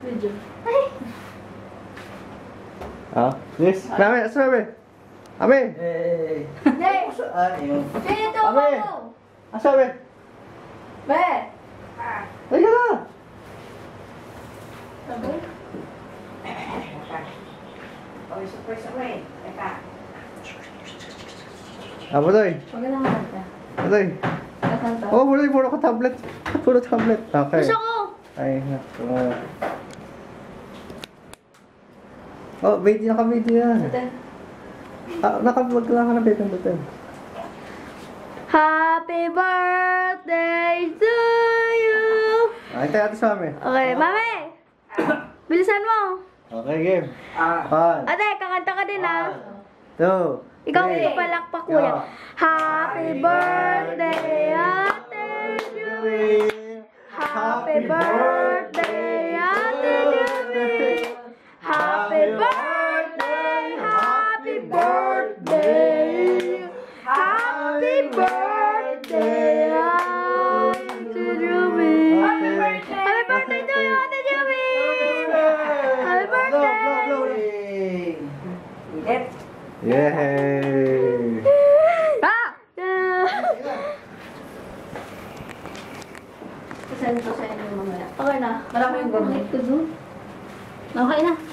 Video. Ah, yes. Mami, asabi. Ami. Eh, Hey! saan yun? Dito Abe! mo! Asabi. Be! Ay ka na. Sabi? Sabay. Teka. Ah, Budoy. Huwag ka na makanta. Budoy. Kakanta. Oh, Budoy, puro ka tablet. Puro tablet. Okay. Gusto ko! Ay, naku. Oh, video naka-video yan. Ate. Ah, naka-vlog lang ka na, babe. Ang Happy birthday to you! Ay, tayo ate sa amin. Okay, mami! Bilisan mo! Okay, game. Ah. 1, Ate, kakanta ka din ah! 2, Ikaw yung palakpak kuya. Yeah. Happy birthday, Ate Julie! Happy birthday, Ate Julie! Happy birthday! Happy birthday! Happy birthday, Ate Julie! Happy birthday to you, Ate Julie! Happy birthday! Ulit. Yay! Ah! Sasend ko sa inyo mamaya. Okay na. Marami yung gamit ko doon. Okay na.